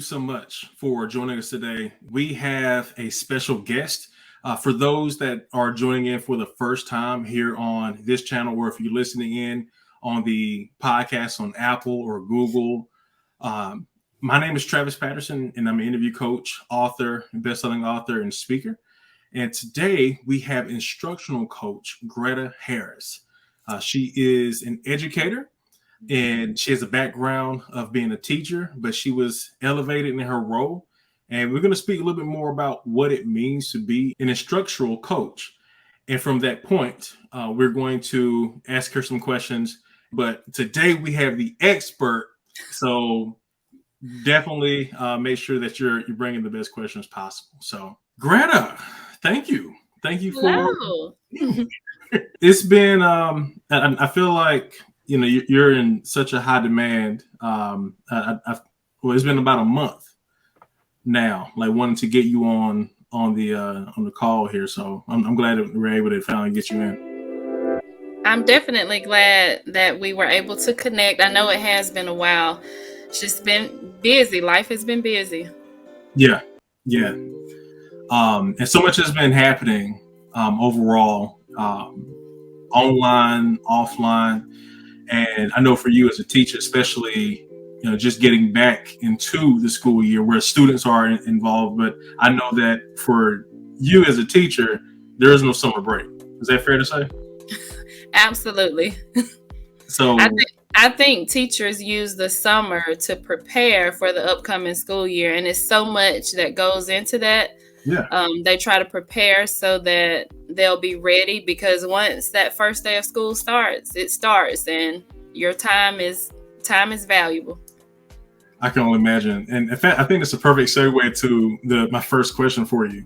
so much for joining us today. We have a special guest. For those that are joining in for the first time here on this channel, or if you're listening in on the podcast on Apple or Google, my name is Travis Patterson, and I'm an interview coach, author, best-selling author, and speaker. And today we have instructional coach Gretta Harris. She is an educator, and she has a background of being a teacher, but she was elevated in her role. And we're going to speak a little bit more about what it means to be an instructional coach. And from that point, we're going to ask her some questions. But today we have the expert. So definitely make sure that you're bringing the best questions possible. So Gretta, thank you. Thank you Hello. It's been, I feel like, you know, you're in such a high demand. Well, it's been about a month now, like wanting to get you on the call here. So I'm glad that we're able to finally get you in. I'm definitely glad that we were able to connect. I know it has been a while. It's just been busy. Life has been busy. Yeah. And so much has been happening overall, online, offline. And I know for you as a teacher, especially, you know, just getting back into the school year where students are involved. But I know that for you as a teacher, there is no summer break. Is that fair to say? Absolutely. So I think teachers use the summer to prepare for the upcoming school year. And it's so much that goes into that. Yeah. They try to prepare so that they'll be ready, because once that first day of school starts, and your time is valuable. I can only imagine. And in fact, I think it's a perfect segue to my first question for you.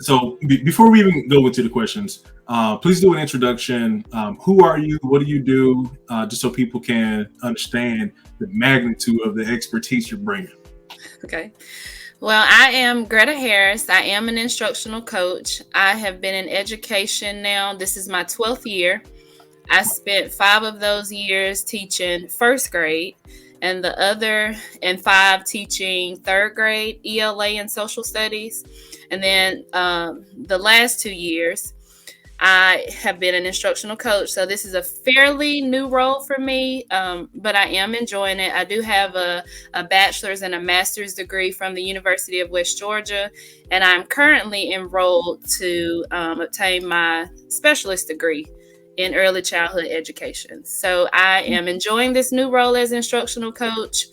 So before we even go into the questions, please do an introduction. Who are you? What do you do? Just so people can understand the magnitude of the expertise you're bringing. Okay. Well, I am Gretta Harris. I am an instructional coach. I have been in education now. This is my 12th year. I spent 5 of those years teaching first grade, and the other 5 teaching third grade ELA and social studies. And then the last 2 years, I have been an instructional coach. So this is a fairly new role for me, but I am enjoying it. I do have a bachelor's and a master's degree from the University of West Georgia, and I'm currently enrolled to obtain my specialist degree in early childhood education. So I am enjoying this new role as instructional coach.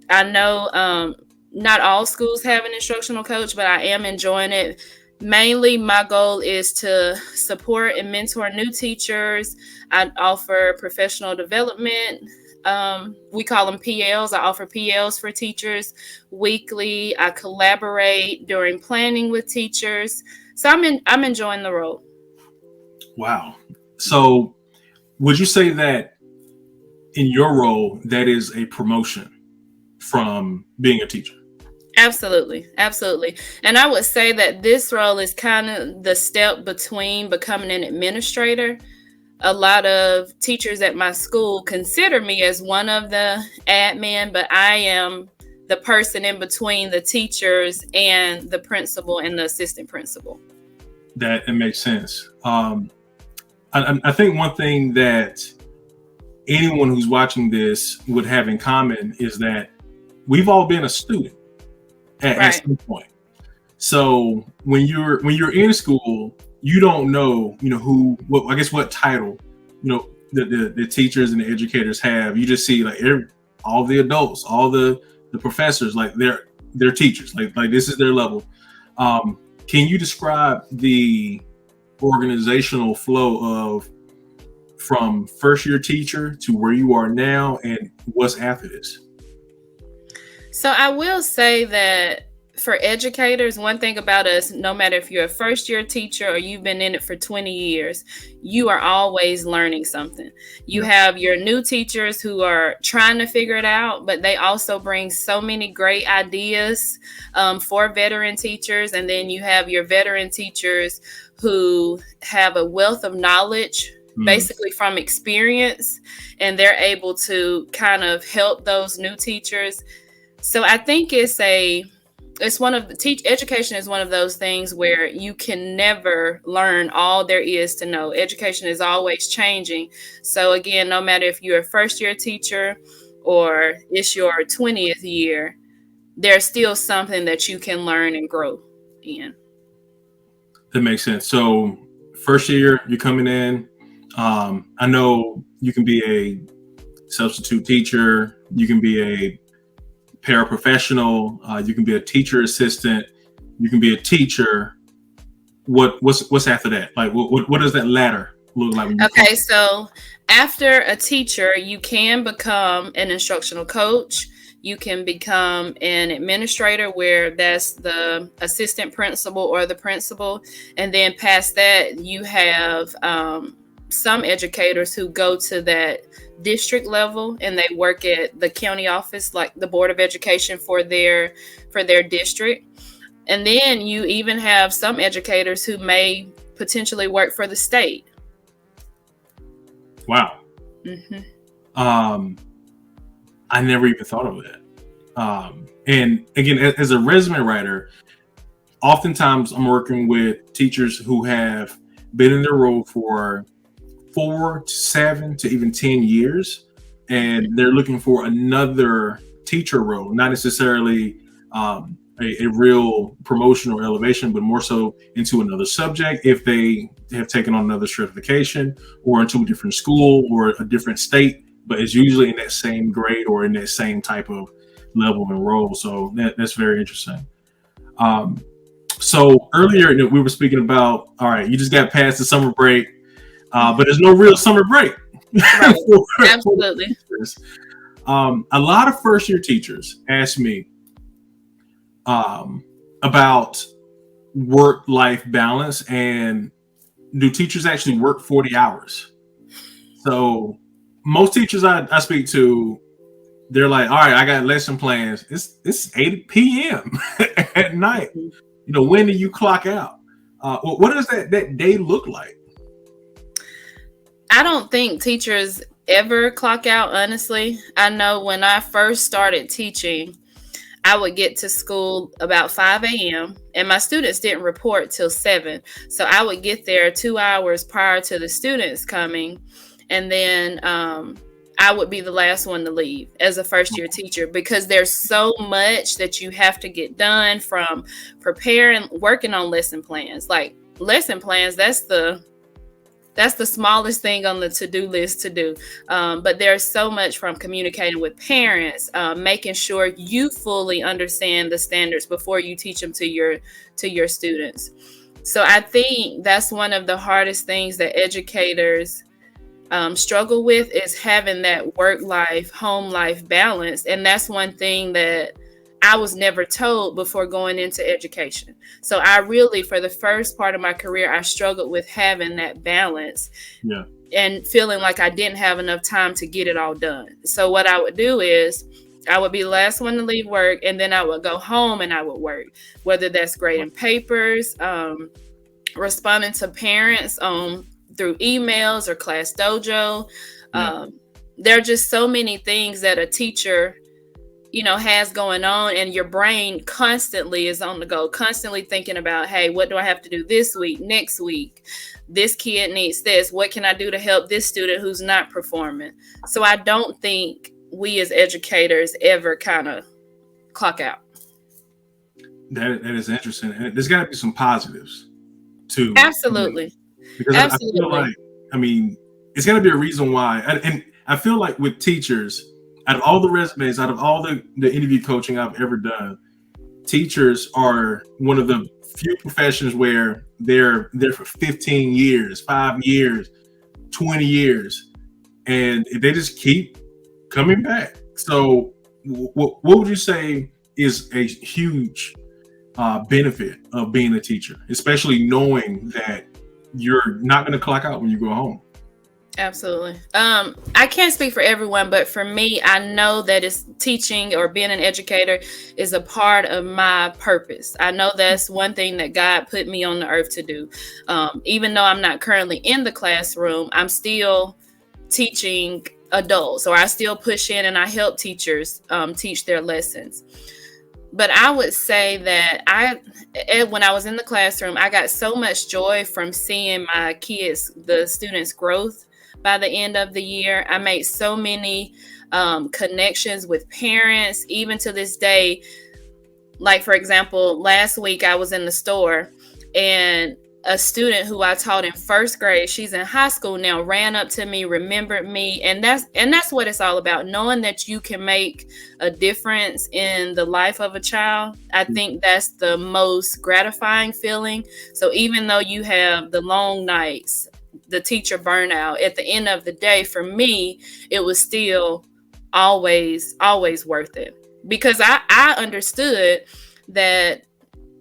I know not all schools have an instructional coach, but I am enjoying it. Mainly, my goal is to support and mentor new teachers. I offer professional development. We call them PLs. I offer PLs for teachers weekly. I collaborate during planning with teachers. So I'm enjoying the role. Wow. So would you say that in your role, that is a promotion from being a teacher? Absolutely. And I would say that this role is kind of the step between becoming an administrator. A lot of teachers at my school consider me as one of the admin, but I am the person in between the teachers and the principal and the assistant principal. That it makes sense. I think one thing that anyone who's watching this would have in common is that we've all been a student at some point. So when you're in school, you don't know, what title, the teachers and the educators have. You just see like all the adults, all the professors, like they're teachers, like this is their level. Can you describe the organizational flow of from first year teacher to where you are now and what's after this? So I will say that for educators, one thing about us, no matter if you're a first year teacher or you've been in it for 20 years, you are always learning something. You have your new teachers who are trying to figure it out, but they also bring so many great ideas for veteran teachers. And then you have your veteran teachers who have a wealth of knowledge basically from experience, and they're able to kind of help those new teachers. So I think education is one of those things where you can never learn all there is to know. Education is always changing. So again, no matter if you're a first year teacher or it's your 20th year, there's still something that you can learn and grow in. That makes sense. So first year, you're coming in. I know you can be a substitute teacher. You can be a paraprofessional. You can be a teacher assistant. You can be a teacher. What's after that? Like, what does that ladder look like? Okay, so after a teacher, you can become an instructional coach. You can become an administrator, where that's the assistant principal or the principal. And then past that, you have some educators who go to that district level and they work at the county office, like the Board of Education for their district. And then you even have some educators who may potentially work for the state. Wow. I never even thought of that. And again, as a resume writer, oftentimes I'm working with teachers who have been in their role for 4 to 7 to even 10 years, and they're looking for another teacher role, not necessarily a real promotion or elevation, but more so into another subject if they have taken on another certification, or into a different school or a different state, but it's usually in that same grade or in that same type of level and role. So that's very interesting. So earlier we were speaking about, all right, you just got past the summer break, but there's no real summer break. Right. Absolutely. A lot of first year teachers ask me about work-life balance, and do teachers actually work 40 hours? So most teachers I speak to, they're like, all right, I got lesson plans. It's 8 p.m. at night. You know, when do you clock out? What does that day look like? I don't think teachers ever clock out, honestly. I know when I first started teaching, I would get to school about 5 a.m. and my students didn't report till 7. So I would get there 2 hours prior to the students coming. And then I would be the last one to leave as a first year teacher, because there's so much that you have to get done, from preparing, working on lesson plans. Like lesson plans, that's the smallest thing on the to-do list to do. But there's so much from communicating with parents, making sure you fully understand the standards before you teach them to your students. So I think that's one of the hardest things that educators struggle with, is having that work-life, home-life balance. And that's one thing that I was never told before going into education. So I really, for the first part of my career, I struggled with having that balance. Yeah. And feeling like I didn't have enough time to get it all done. So what I would do is I would be the last one to leave work, and then I would go home and I would work, whether that's grading papers, responding to parents through emails or Class Dojo. Yeah. There are just so many things that a teacher, has going on, and your brain constantly is on the go, constantly thinking about, hey, what do I have to do this week, next week? This kid needs this. What can I do to help this student who's not performing? So I don't think we as educators ever kind of clock out. That is interesting. And there's got to be some positives too. Absolutely. Because Absolutely. I feel like, it's got to be a reason why. And I feel like with teachers, out of all the resumes, out of all the interview coaching I've ever done, teachers are one of the few professions where they're there for 15 years, 5 years, 20 years, and they just keep coming back. So what would you say is a huge benefit of being a teacher, especially knowing that you're not going to clock out when you go home? Absolutely. I can't speak for everyone, but for me, I know that it's teaching or being an educator is a part of my purpose. I know that's one thing that God put me on the earth to do. Even though I'm not currently in the classroom, I'm still teaching adults, or I still push in and I help teachers teach their lessons. But I would say that when I was in the classroom, I got so much joy from seeing my kids, the students' growth by the end of the year. I made so many connections with parents, even to this day. Like, for example, last week I was in the store and a student who I taught in first grade, she's in high school now, ran up to me, remembered me. And that's what it's all about. Knowing that you can make a difference in the life of a child. I think that's the most gratifying feeling. So even though you have the long nights, the teacher burnout, at the end of the day, for me, it was still always worth it. Because I understood that,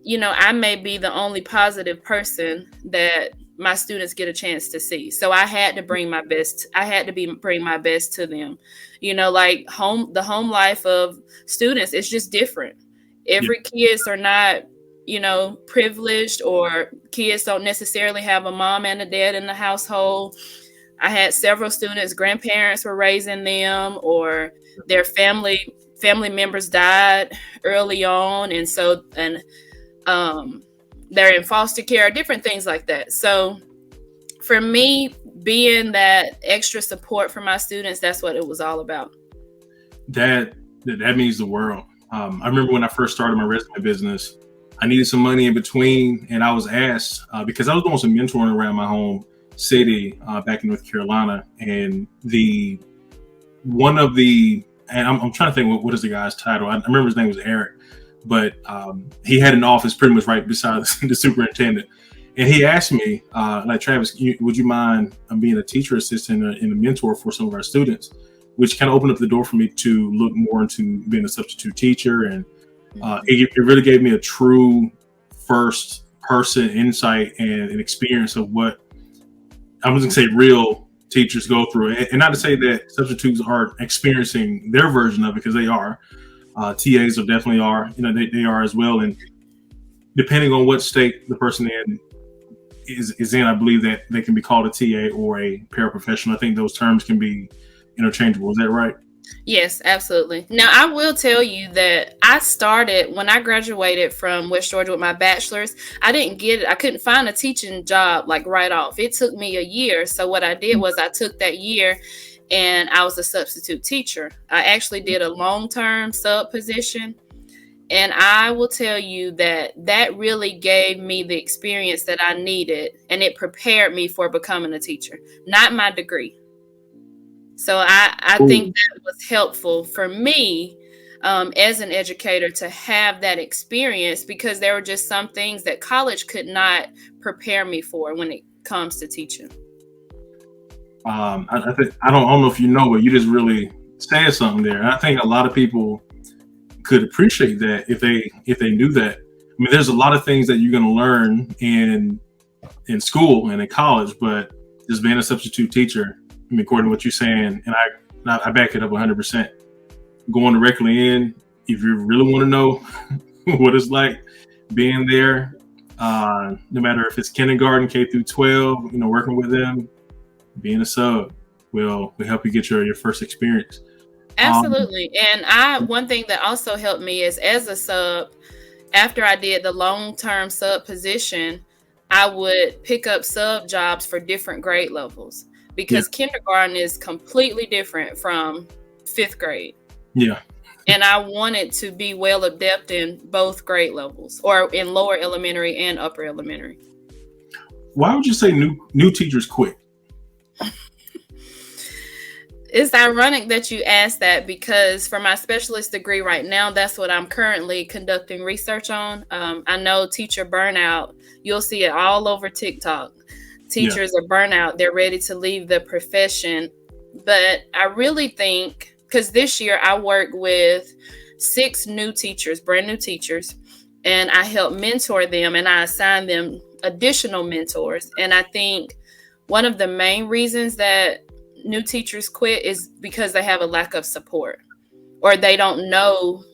I may be the only positive person that my students get a chance to see. So I had to bring my best. I had to bring my best to them. Like the home life of students is just different. Every kids are not, privileged, or kids don't necessarily have a mom and a dad in the household. I had several students, grandparents were raising them, or their family members died early on, and they're in foster care, different things like that. So for me, being that extra support for my students, that's what it was all about. That means the world. I remember when I first started my resume business, I needed some money in between, and I was asked because I was doing some mentoring around my home city back in North Carolina, and I'm trying to think what is the guy's title. I remember his name was Eric, but he had an office pretty much right beside the superintendent. And he asked me, like, Travis, would you mind being a teacher assistant and a mentor for some of our students? Which kind of opened up the door for me to look more into being a substitute teacher. And it really gave me a true first person insight and an experience of what I was going to say real teachers go through. And not to say that substitutes aren't experiencing their version of it, because they are. TAs definitely are, they are as well. And depending on what state the person is in, I believe that they can be called a TA or a paraprofessional. I think those terms can be interchangeable. Is that right? Yes, absolutely. Now, I will tell you that I started when I graduated from West Georgia with my bachelor's. I didn't get it. I couldn't find a teaching job like right off. It took me a year. So what I did was I took that year and I was a substitute teacher. I actually did a long-term sub position. And I will tell you that really gave me the experience that I needed, and it prepared me for becoming a teacher, not my degree. So I think that was helpful for me as an educator to have that experience, because there were just some things that college could not prepare me for when it comes to teaching. I don't know if you know, but you just really said something there. And I think a lot of people could appreciate that if they knew that. I mean, there's a lot of things that you're going to learn in school and in college, but just being a substitute teacher, I mean, according to what you're saying, and I back it up 100%. Going directly in, if you really want to know what it's like being there, no matter if it's kindergarten, K through 12, working with them, being a sub will help you get your first experience. Absolutely. And one thing that also helped me is, as a sub, after I did the long-term sub position, I would pick up sub jobs for different grade levels, because kindergarten is completely different from 5th grade. Yeah. And I wanted to be well adept in both grade levels, or in lower elementary and upper elementary. Why would you say new teachers quit? It's ironic that you asked that, because for my specialist degree right now, that's what I'm currently conducting research on. I know teacher burnout, you'll see it all over TikTok. Teachers are burnout. They're ready to leave the profession. But I really think, because this year I work with 6 new teachers, brand new teachers, and I help mentor them, and I assign them additional mentors. And I think one of the main reasons that new teachers quit is because they have a lack of support, or they don't know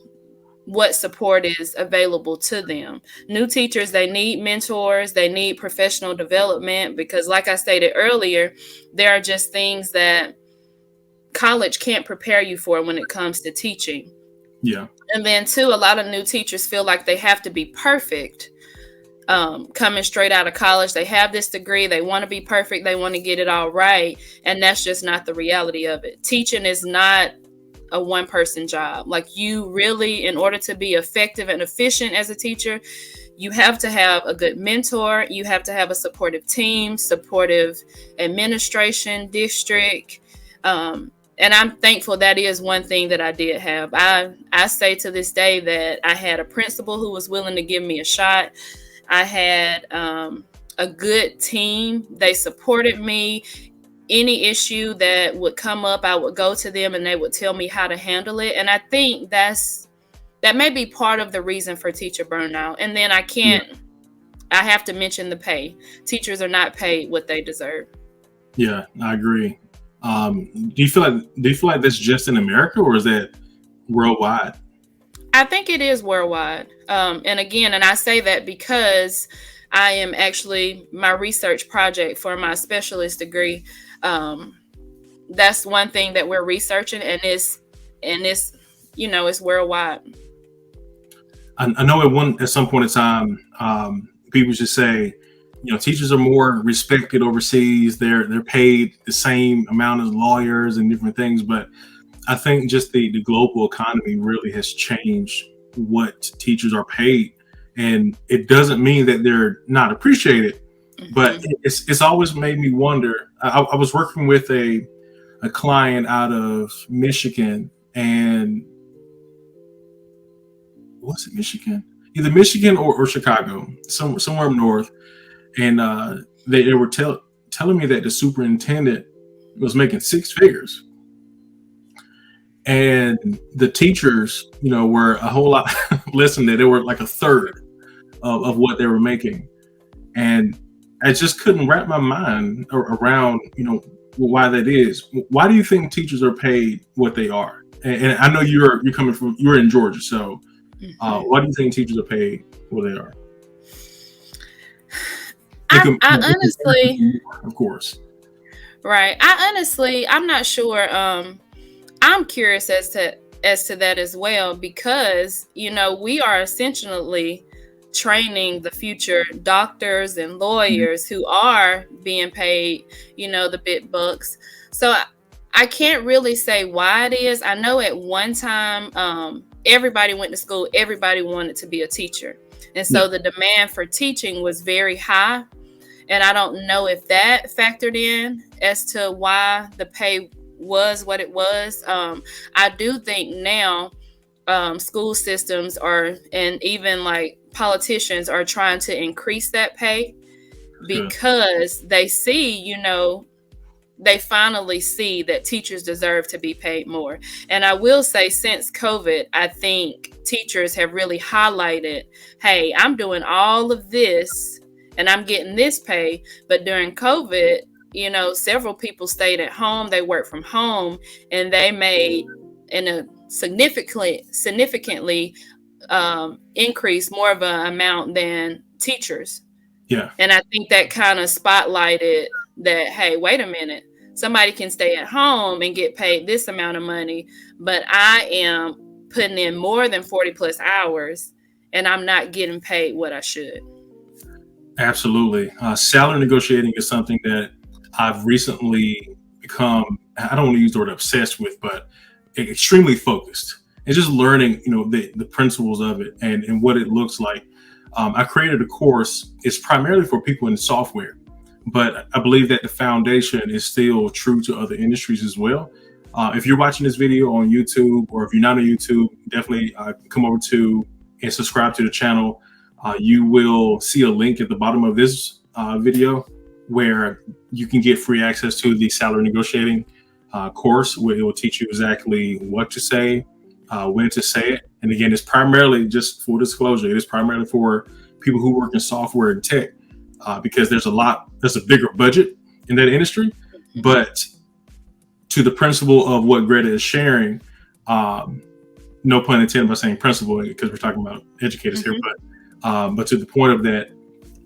what support is available to them. New teachers, they need mentors, they need professional development, because like I stated earlier, there are just things that college can't prepare you for when it comes to teaching. Yeah. And then too, a lot of new teachers feel like they have to be perfect. Coming straight out of college, they have this degree, they want to be perfect, they want to get it all right. And that's just not the reality of it. Teaching is not a one-person job. Like, you really, in order to be effective and efficient as a teacher, you have to have a good mentor, you have to have a supportive team, supportive administration, district. And I'm thankful that is one thing that I did have. I say to this day that I had a principal who was willing to give me a shot. I had a good team. They supported me. Any issue that would come up, I would go to them and they would tell me how to handle it. And I think that may be part of the reason for teacher burnout. And then I have to mention the pay. Teachers are not paid what they deserve. Yeah, I agree. Do you feel like that's just in America, or is that worldwide? I think it is worldwide. And I say that because I am actually, my research project for my specialist degree, that's one thing that we're researching, and it's it's worldwide. I know at some point in time, people just say, teachers are more respected overseas. They're paid the same amount as lawyers and different things. But I think just the global economy really has changed what teachers are paid. And it doesn't mean that they're not appreciated, but it's always made me wonder. I was working with a client out of Michigan, and was it Michigan? Either Michigan or Chicago, somewhere up north. And they were telling me that the superintendent was making six figures. And the teachers, were a whole lot less than that. They were like a third of what they were making. And I just couldn't wrap my mind around, why that is. Why do you think teachers are paid what they are? And I know you're in Georgia, so why do you think teachers are paid what they are? I honestly, of course, right. I'm not sure. I'm curious as to that as well, because we are essentially training the future doctors and lawyers who are being paid, the big bucks. So I can't really say why it is. I know at one time, everybody went to school, everybody wanted to be a teacher. And so the demand for teaching was very high. And I don't know if that factored in as to why the pay was what it was. I do think now school systems and even like politicians are trying to increase that pay, because they see, they finally see that teachers deserve to be paid more. And I will say, since COVID, I think teachers have really highlighted, hey, I'm doing all of this and I'm getting this pay. But during COVID, several people stayed at home, they worked from home, and they made in a significantly increase more of an amount than teachers. Yeah. And I think that kind of spotlighted that, hey, wait a minute, somebody can stay at home and get paid this amount of money, but I am putting in more than 40 plus hours and I'm not getting paid what I should. Absolutely. Salary negotiating is something that I've recently become, I don't want to use the word obsessed with, but extremely focused, and just learning, the principles of it and what it looks like. I created a course. It's primarily for people in software, but I believe that the foundation is still true to other industries as well. If you're watching this video on YouTube, or if you're not on YouTube, definitely come over to and subscribe to the channel. You will see a link at the bottom of this video where you can get free access to the salary negotiating course, where it will teach you exactly what to say, when to say it. And again, it's primarily, just full disclosure, it is primarily for people who work in software and tech, because there's a bigger budget in that industry. But to the principle of what Gretta is sharing, no pun intended by saying principle, because we're talking about educators here, but to the point of that,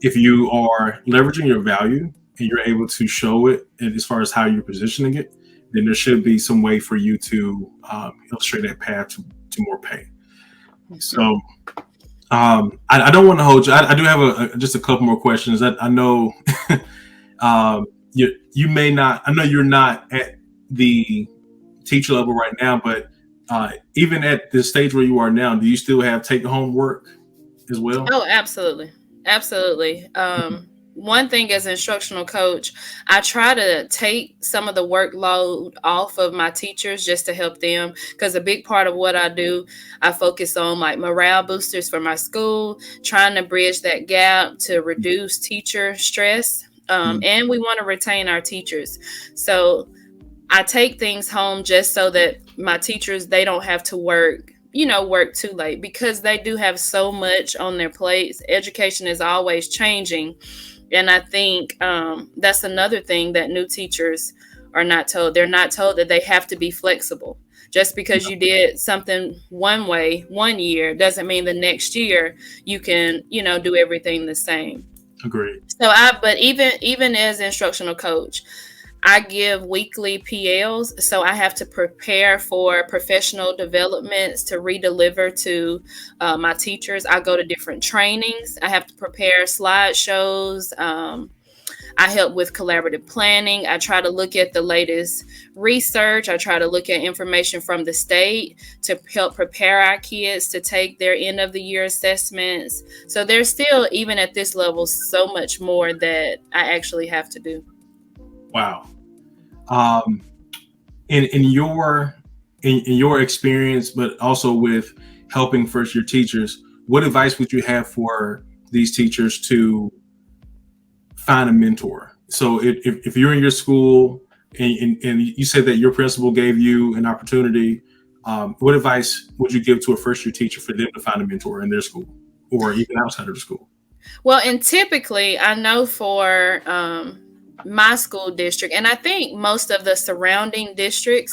if you are leveraging your value and you're able to show it, and as far as how you're positioning it, then there should be some way for you to illustrate that path to more pay. So I don't want to hold you. I do have just a couple more questions. I know you may not. I know you're not at the teacher level right now, but even at the stage where you are now, do you still have take-home work as well? Oh, absolutely. Absolutely. One thing as an instructional coach, I try to take some of the workload off of my teachers just to help them, because a big part of what I do, I focus on like morale boosters for my school, trying to bridge that gap to reduce teacher stress. And we want to retain our teachers. So I take things home just so that my teachers, they don't have to work too late, because they do have so much on their plates. Education is always changing. And I think that's another thing that new teachers are not told. They're not told that they have to be flexible. Just because you did something one way one year doesn't mean the next year you can, do everything the same. Agreed. But even as instructional coach, I give weekly PLs, so I have to prepare for professional developments to redeliver to my teachers. I go to different trainings. I have to prepare slideshows. I help with collaborative planning. I try to look at the latest research. I try to look at information from the state to help prepare our kids to take their end of the year assessments. So there's still, even at this level, so much more that I actually have to do. Wow. In your experience, but also with helping first year teachers, what advice would you have for these teachers to find a mentor? So if you're in your school and you said that your principal gave you an opportunity, what advice would you give to a first year teacher for them to find a mentor in their school or even outside of the school? Well, and typically I know for my school district, and I think most of the surrounding districts,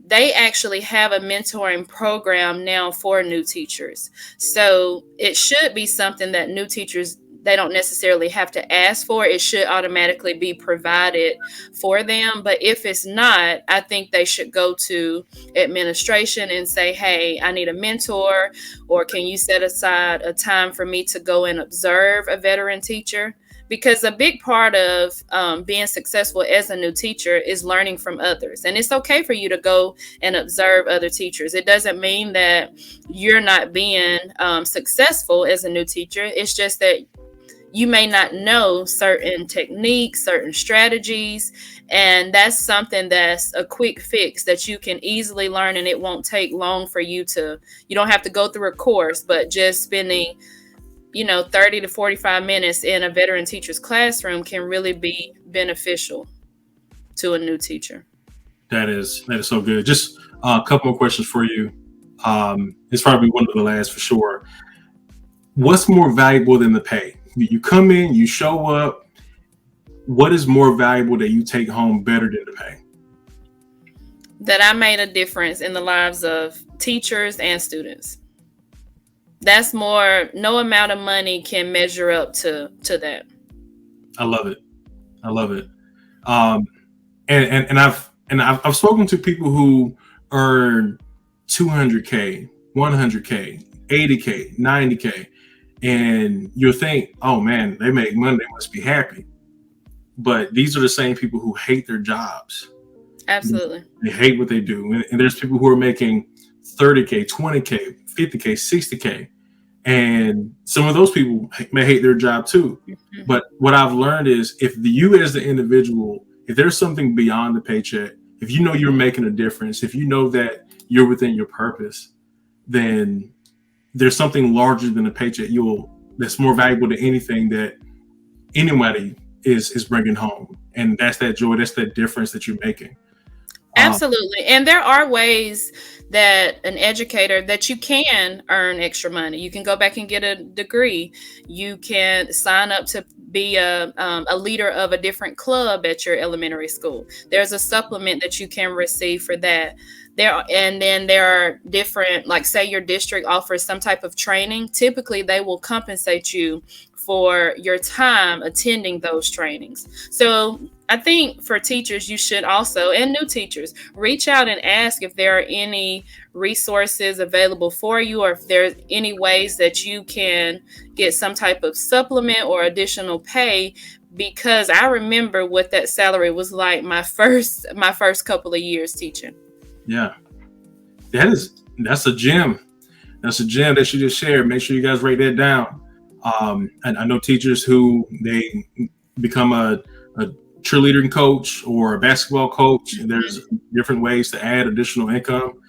they actually have a mentoring program now for new teachers. So it should be something that new teachers, they don't necessarily have to ask for. It should automatically be provided for them. But if it's not, I think they should go to administration and say, hey, I need a mentor, or can you set aside a time for me to go and observe a veteran teacher? Because a big part of being successful as a new teacher is learning from others. And it's okay for you to go and observe other teachers. It doesn't mean that you're not being successful as a new teacher. It's just that you may not know certain techniques, certain strategies, and that's something that's a quick fix that you can easily learn, and it won't take long for you don't have to go through a course, but just spending 30 to 45 minutes in a veteran teacher's classroom can really be beneficial to a new teacher. That is so good. Just a couple more questions for you. It's probably one of the last for sure. What's more valuable than the pay? You come in, you show up. What is more valuable that you take home better than the pay? That I made a difference in the lives of teachers and students. That's more, no amount of money can measure up to that. I love it. And I've spoken to people who earn $200K, $100K, $80K, $90K, and you'll think, oh man, they make money, they must be happy. But these are the same people who hate their jobs. Absolutely. They hate what they do. And there's people who are making $30K, $20K, $50K, $60K. And some of those people may hate their job too. Mm-hmm. But what I've learned is if you as the individual, if there's something beyond the paycheck, if you know you're making a difference, if you know that you're within your purpose, then there's something larger than a paycheck that's more valuable than anything that anybody is bringing home. And that's that joy, that's that difference that you're making. Absolutely. And there are ways that an educator that you can earn extra money. You can go back and get a degree. You can sign up to be a leader of a different club at your elementary school. There's a supplement that you can receive for that. And then there are different, like say your district offers some type of training. Typically, they will compensate you for your time attending those trainings. So I think for teachers, you should also, and new teachers, reach out and ask if there are any resources available for you, or if there's any ways that you can get some type of supplement or additional pay. Because I remember what that salary was like my first couple of years teaching. Yeah, that's a gem. That's a gem that you just shared. Make sure you guys write that down. And I know teachers who they become a cheerleading coach or a basketball coach. And there's different ways to add additional income.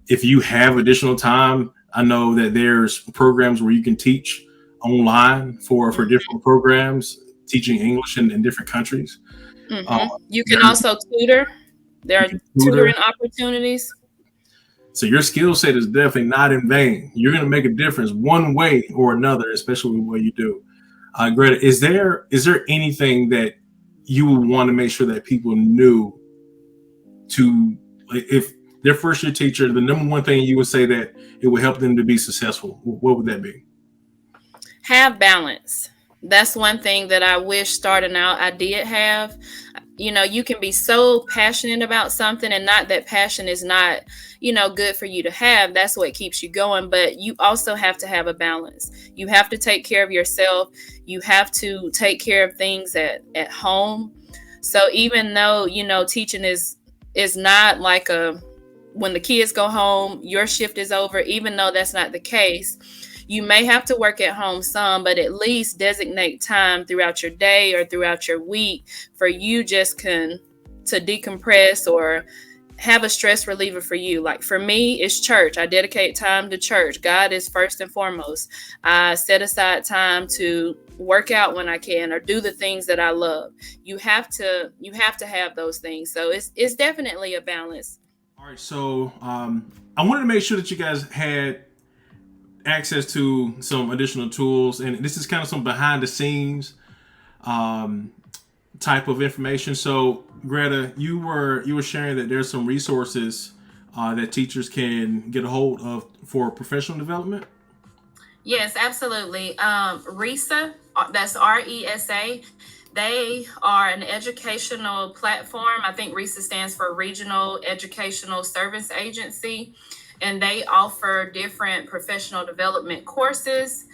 If you have additional time, I know that there's programs where you can teach online for different programs, teaching English in different countries. You can also tutor. There are tutoring opportunities. So your skill set is definitely not in vain. You're going to make a difference one way or another, especially with what you do. Gretta, is there anything that you would want to make sure that people knew to, if their first year teacher, the number one thing you would say that it would help them to be successful? What would that be? Have balance. That's one thing that I wish starting out I did have. You can be so passionate about something, and not that passion is not, good for you to have. That's what keeps you going. But you also have to have a balance. You have to take care of yourself. You have to take care of things at home. So even though, teaching is not like when the kids go home, your shift is over, even though that's not the case. You may have to work at home some, but at least designate time throughout your day or throughout your week for you just to decompress or have a stress reliever for you. Like for me, it's church. I dedicate time to church. God is first and foremost. I set aside time to work out when I can or do the things that I love. You have to have those things. So it's definitely a balance. All right. So I wanted to make sure that you guys had access to some additional tools, and this is kind of some behind the scenes type of information. So Gretta, you were sharing that there's some resources that teachers can get a hold of for professional development. Yes, absolutely. RESA, that's RESA. They are an educational platform. I think RESA stands for Regional Educational Service Agency. And they offer different professional development courses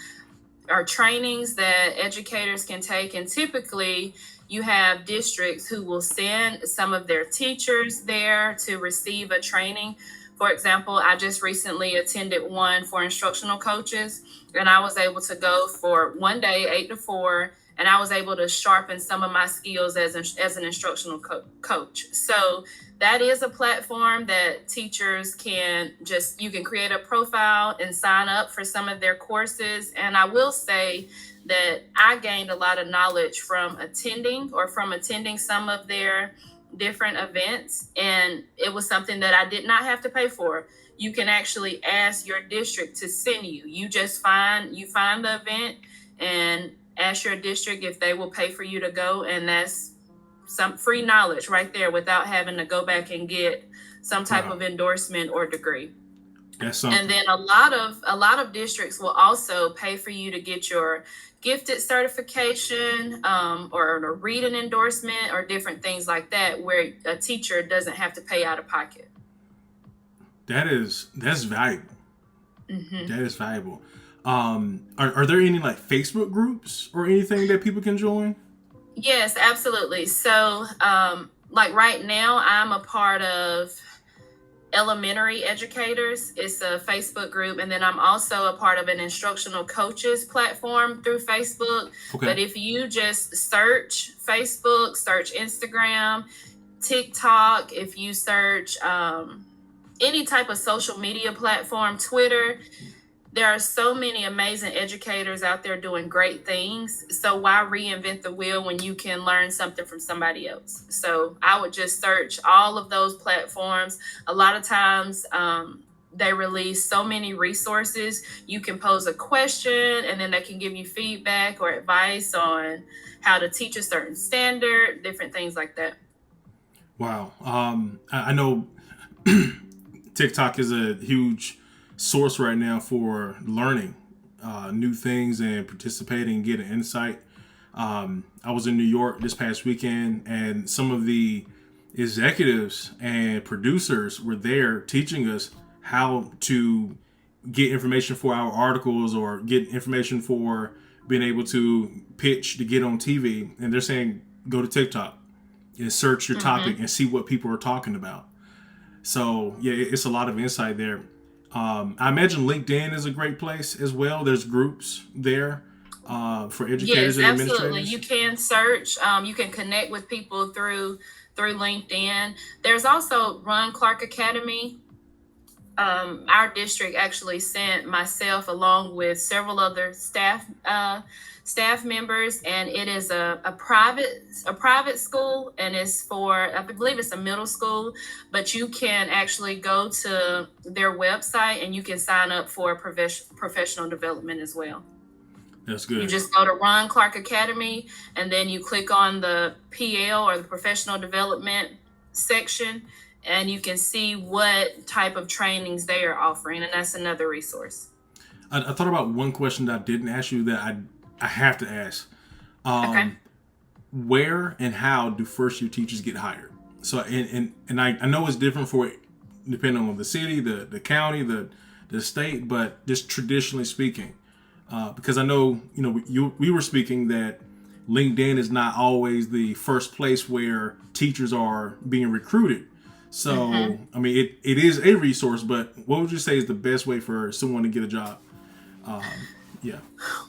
or trainings that educators can take. And typically, you have districts who will send some of their teachers there to receive a training. For example, I just recently attended one for instructional coaches, and I was able to go for one day, 8 to 4, and I was able to sharpen some of my skills as an instructional coach. So that is a platform that teachers you can create a profile and sign up for some of their courses. And I will say that I gained a lot of knowledge from attending some of their different events. And it was something that I did not have to pay for. You can actually ask your district to send you. You just find the event and ask your district if they will pay for you to go. And that's some free knowledge right there without having to go back and get some type of endorsement or degree. And then a lot of districts will also pay for you to get your gifted certification or a reading endorsement or different things like that, where a teacher doesn't have to pay out of pocket. That's valuable. That is valuable. Are there any like Facebook groups or anything that people can join? Yes, absolutely. So, like right now, I'm a part of Elementary Educators. It's a Facebook group. And then I'm also a part of an instructional coaches platform through Facebook. Okay. But if you just search Facebook, search Instagram, TikTok, if you search any type of social media platform, Twitter, there are so many amazing educators out there doing great things. So why reinvent the wheel when you can learn something from somebody else? So I would just search all of those platforms. A lot of times, they release so many resources. You can pose a question and then they can give you feedback or advice on how to teach a certain standard, different things like that. Wow. I know TikTok is a huge source right now for learning new things and participating and getting insight. I was in New York this past weekend, and some of the executives and producers were there teaching us how to get information for our articles or get information for being able to pitch to get on TV. And they're saying, go to TikTok and search your topic and see what people are talking about. So yeah, it's a lot of insight there. I imagine LinkedIn is a great place as well. There's groups there for educators and administrators. You can search. You can connect with people through LinkedIn. There's also Ron Clark Academy. Our district actually sent myself along with several other staff members, and it is a private school, and it's for, I believe it's a middle school, but you can actually go to their website and you can sign up for professional development as well. That's good. You just go to Ron Clark Academy and then you click on the PL or the professional development section, and you can see what type of trainings they are offering, and that's another resource. I thought about one question that I didn't ask you that I have to ask. Okay. Where and how do first year teachers get hired? So and I know it's different for depending on the city, the county, the state, but just traditionally speaking, because I know we were speaking that LinkedIn is not always the first place where teachers are being recruited. So, I mean, it is a resource, but what would you say is the best way for someone to get a job? Yeah.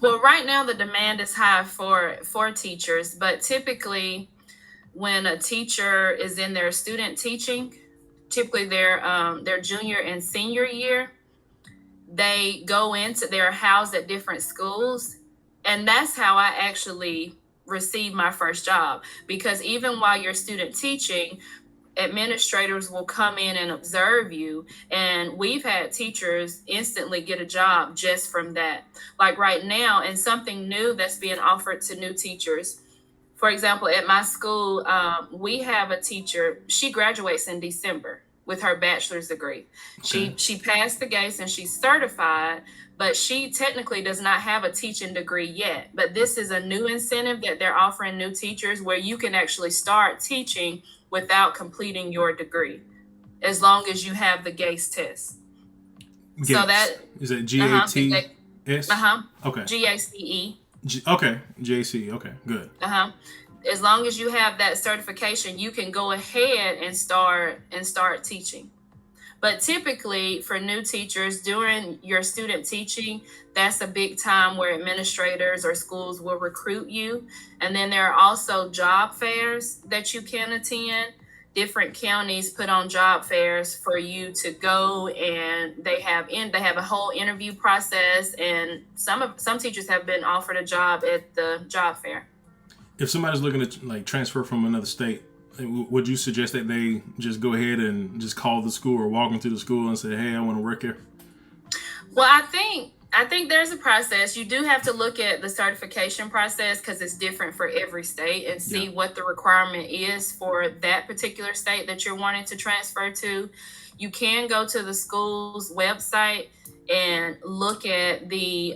Well, right now the demand is high for teachers, but typically when a teacher is in their student teaching, typically their junior and senior year, they're housed at different schools. And that's how I actually received my first job, because even while you're student teaching, administrators will come in and observe you, and we've had teachers instantly get a job just from that. Like right now, and something new that's being offered to new teachers. For example, at my school, we have a teacher. She graduates in December with her bachelor's degree. Okay. She passed the GACE and she's certified, but she technically does not have a teaching degree yet. But this is a new incentive that they're offering new teachers, where you can actually start teaching without completing your degree, as long as you have the GACE test. GACE. So that is it GATS? Okay. GACE. Okay. JC. Okay. Good. As long as you have that certification, you can go ahead and start teaching. But typically for new teachers, during your student teaching, that's a big time where administrators or schools will recruit you. And then there are also job fairs that you can attend. Different counties put on job fairs for you to go, and they have a whole interview process, and some teachers have been offered a job at the job fair. If somebody's looking to transfer from another state, would you suggest that they just go ahead and just call the school or walk into the school and say, hey, I want to work here? Well, I think there's a process. You do have to look at the certification process, because it's different for every state, and see what the requirement is for that particular state that you're wanting to transfer to. You can go to the school's website and look at the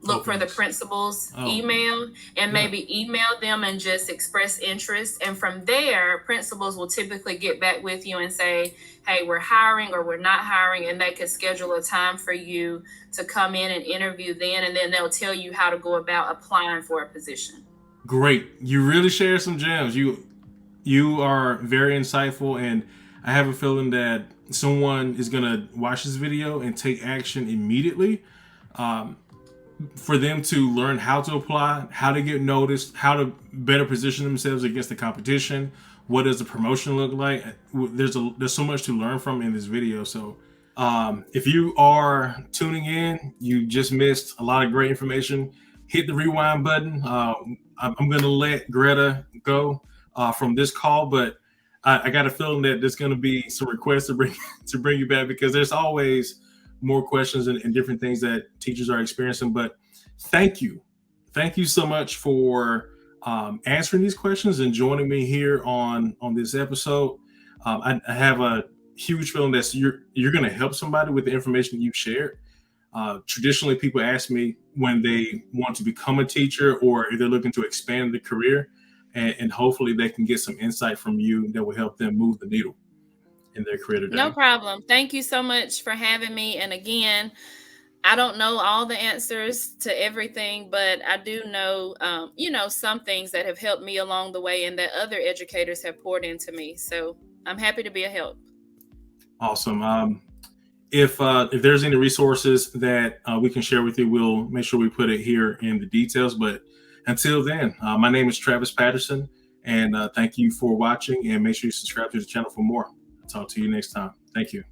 look for the principal's email, and maybe email them and just express interest. And from there, principals will typically get back with you and say, hey, we're hiring or we're not hiring, and they could schedule a time for you to come in and interview then, and then they'll tell you how to go about applying for a position. Great. You really share some gems. You are very insightful, and I have a feeling that someone is going to watch this video and take action immediately, for them to learn how to apply, how to get noticed, how to better position themselves against the competition. What does the promotion look like? There's so much to learn from in this video. So If you are tuning in, you just missed a lot of great information. Hit the rewind button. I'm going to let Gretta go from this call, but I got a feeling that there's going to be some requests to bring you back, because there's always more questions and different things that teachers are experiencing. But thank you so much for answering these questions and joining me here on this episode. I have a huge feeling that you're going to help somebody with the information you've shared. Traditionally, people ask me when they want to become a teacher or if they're looking to expand their career, and hopefully they can get some insight from you that will help them move the needle in their career today. No problem. Thank you so much for having me. And again, I don't know all the answers to everything, but I do know, some things that have helped me along the way and that other educators have poured into me. So I'm happy to be a help. Awesome. If there's any resources that we can share with you, we'll make sure we put it here in the details. But until then, my name is Travis Patterson, and thank you for watching, and make sure you subscribe to the channel for more. I'll talk to you next time. Thank you.